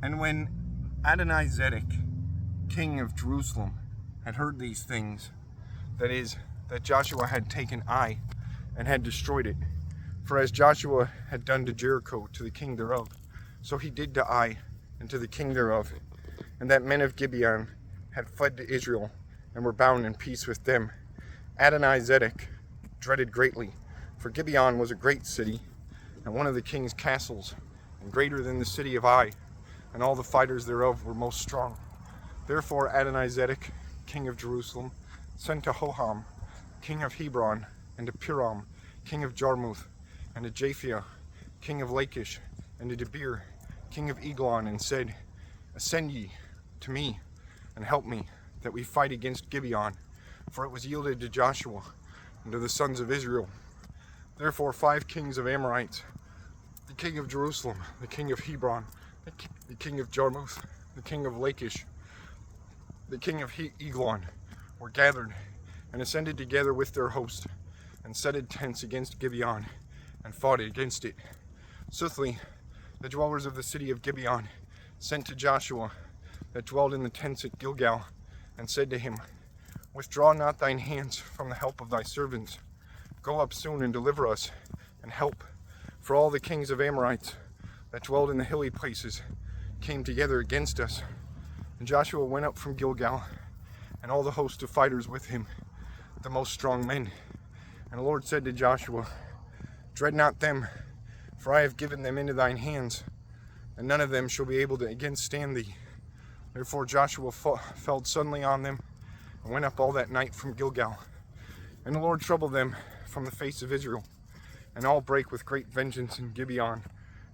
And when Adonizedek, king of Jerusalem, had heard these things, that is, that Joshua had taken Ai and had destroyed it, for as Joshua had done to Jericho, to the king thereof, so he did to Ai and to the king thereof, and that men of Gibeon had fled to Israel and were bound in peace with them, Adonizedek dreaded greatly, for Gibeon was a great city, and one of the king's castles, and greater than the city of Ai, and all the fighters thereof were most strong. Therefore Adonizedek, king of Jerusalem, sent to Hoham, king of Hebron, and to Piram, king of Jarmuth, and to Japhia, king of Lachish, and to Debir, king of Eglon, and said, Ascend ye to me, and help me, that we fight against Gibeon, for it was yielded to Joshua and to the sons of Israel. Therefore 5 kings of Amorites, the king of Jerusalem, the king of Hebron, the king of Jarmuth, the king of Lachish, the king of Eglon, were gathered and ascended together with their host, and setted tents against Gibeon, and fought against it. Soothly, the dwellers of the city of Gibeon sent to Joshua, that dwelled in the tents at Gilgal, and said to him, Withdraw not thine hands from the help of thy servants. Go up soon and deliver us, and help. For all the kings of Amorites that dwelled in the hilly places came together against us. And Joshua went up from Gilgal, and all the host of fighters with him, the most strong men. And the Lord said to Joshua, Dread not them, for I have given them into thine hands, and none of them shall be able to again stand thee. Therefore Joshua fell suddenly on them, and went up all that night from Gilgal. And the Lord troubled them from the face of Israel, and all brake with great vengeance in Gibeon.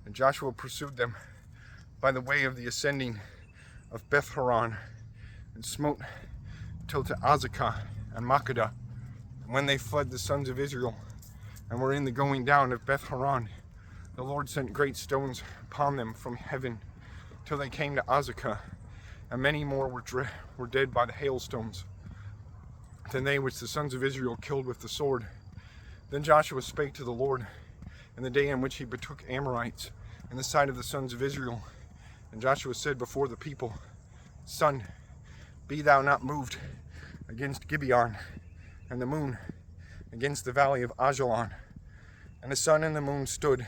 And Joshua pursued them by the way of the ascending of Beth Horon, and smote till to Azekah and Makkedah. And when they fled the sons of Israel, and were in the going down of Beth Horon, the Lord sent great stones upon them from heaven, till they came to Azekah, and many more were dead by the hailstones than they which the sons of Israel killed with the sword. Then Joshua spake to the Lord in the day in which he betook Amorites in the sight of the sons of Israel. And Joshua said before the people, Sun, be thou not moved against Gibeon, and the moon against the valley of Ajalon. And the sun and the moon stood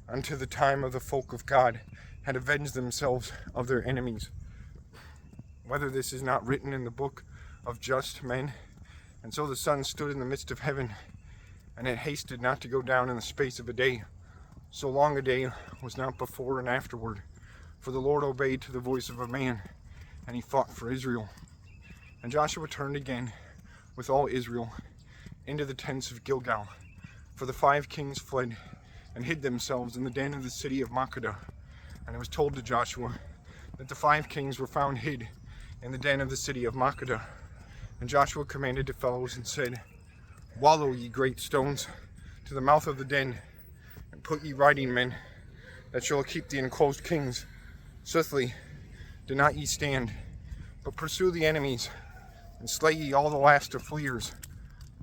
unto the time of the folk of God had avenged themselves of their enemies. Whether this is not written in the book of just men. And so the sun stood in the midst of heaven, and it hasted not to go down in the space of a day. So long a day was not before and afterward. For the Lord obeyed to the voice of a man, and he fought for Israel. And Joshua turned again with all Israel into the tents of Gilgal. For the 5 kings fled and hid themselves in the den of the city of Makkedah. And it was told to Joshua that the 5 kings were found hid in the den of the city of Makkedah. And Joshua commanded the fellows and said, Wallow, ye great stones, to the mouth of the den, and put ye riding men, that shall keep the enclosed kings. Swiftly, do not ye stand, but pursue the enemies, and slay ye all the last of fleers.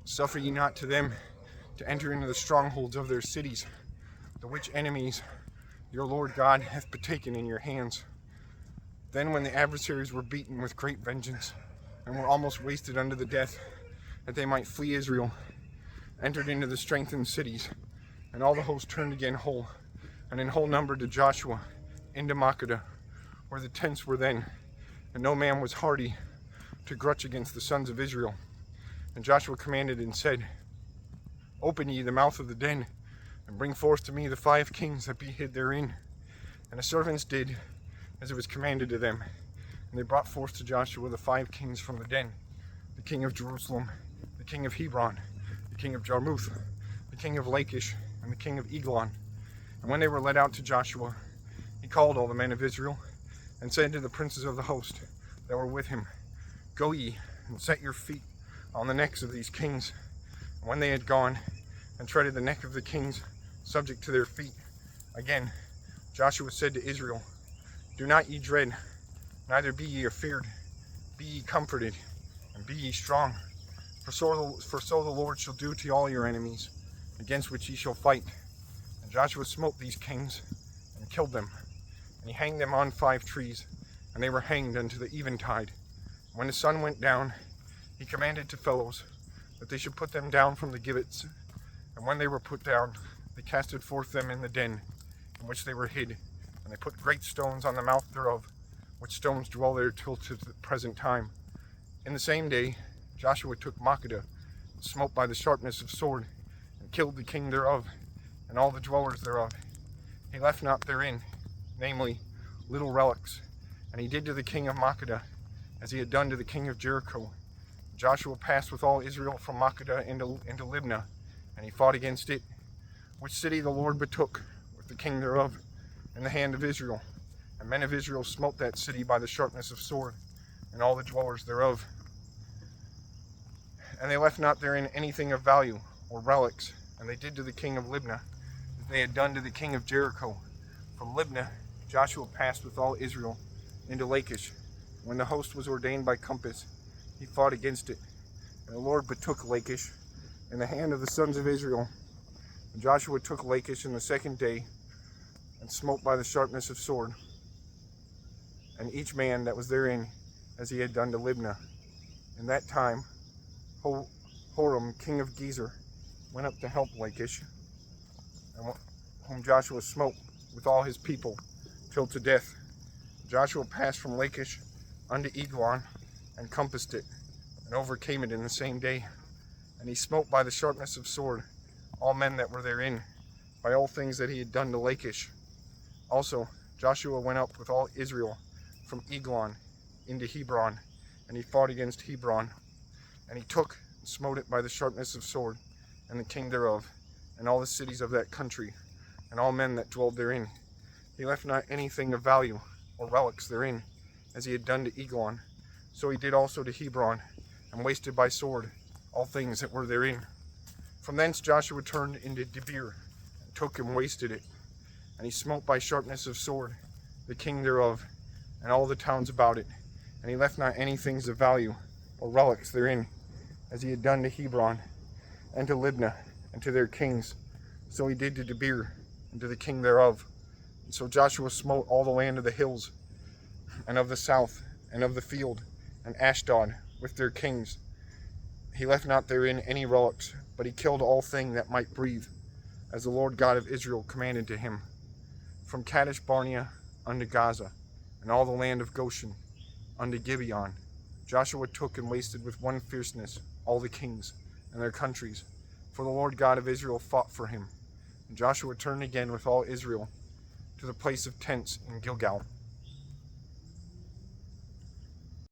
Suffer ye not to them to enter into the strongholds of their cities, the which enemies your Lord God hath betaken in your hands. Then when the adversaries were beaten with great vengeance, and were almost wasted unto the death, that they might flee Israel, entered into the strengthened cities, and all the host turned again whole, and in whole number to Joshua, into Makkedah, where the tents were then, and no man was hardy to grutch against the sons of Israel. And Joshua commanded and said, Open ye the mouth of the den, and bring forth to me the 5 kings that be hid therein. And the servants did as it was commanded to them. And they brought forth to Joshua the 5 kings from the den, the king of Jerusalem, the king of Hebron, the king of Jarmuth, the king of Lachish, and the king of Eglon. And when they were led out to Joshua, he called all the men of Israel, and said to the princes of the host that were with him, Go ye, and set your feet on the necks of these kings. And when they had gone, and treaded the neck of the kings subject to their feet, again Joshua said to Israel, Do not ye dread, neither be ye afeared, be ye comforted, and be ye strong. For so the Lord shall do to all your enemies, against which ye shall fight. And Joshua smote these kings, and killed them. and he hanged them on 5 trees, and they were hanged unto the eventide. When the sun went down, he commanded to fellows that they should put them down from the gibbets. And when they were put down, they casted forth them in the den in which they were hid, and they put great stones on the mouth thereof, which stones dwell there till to the present time. In the same day Joshua took Makkedah, and smote by the sharpness of sword, and killed the king thereof, and all the dwellers thereof. He left not therein, namely, little relics. And he did to the king of Makkedah as he had done to the king of Jericho. Joshua passed with all Israel from Makkedah into Libnah, and he fought against it, which city the Lord betook with the king thereof in the hand of Israel. And men of Israel smote that city by the sharpness of sword, and all the dwellers thereof. And they left not therein anything of value, or relics. And they did to the king of Libnah as they had done to the king of Jericho. From Libnah Joshua passed with all Israel into Lachish. When the host was ordained by compass, he fought against it. And the Lord betook Lachish in the hand of the sons of Israel. And Joshua took Lachish in the 2nd day, and smote by the sharpness of sword, and each man that was therein, as he had done to Libnah. In that time Horam, king of Gezer, went up to help Lachish, and whom Joshua smote with all his people till to death. Joshua passed from Lachish unto Eglon, and compassed it, and overcame it in the same day. And he smote by the sharpness of sword all men that were therein, by all things that he had done to Lachish. Also Joshua went up with all Israel from Eglon into Hebron, and he fought against Hebron. And he took and smote it by the sharpness of sword, and the king thereof, and all the cities of that country, and all men that dwelled therein. He left not anything of value, or relics therein, as he had done to Eglon. So he did also to Hebron, and wasted by sword all things that were therein. From thence Joshua turned into Debir, and took and wasted it. And he smote by sharpness of sword the king thereof, and all the towns about it. And he left not any things of value, or relics therein, as he had done to Hebron, and to Libnah, and to their kings. So he did to Debir, and to the king thereof. And so Joshua smote all the land of the hills, and of the south, and of the field, and Ashdod, with their kings. He left not therein any relics, but he killed all thing that might breathe, as the Lord God of Israel commanded to him. From Kadesh Barnea unto Gaza, and all the land of Goshen unto Gibeon, Joshua took and wasted with one fierceness all the kings and their countries, for the Lord God of Israel fought for him. And Joshua turned again with all Israel to the place of tents in Gilgal.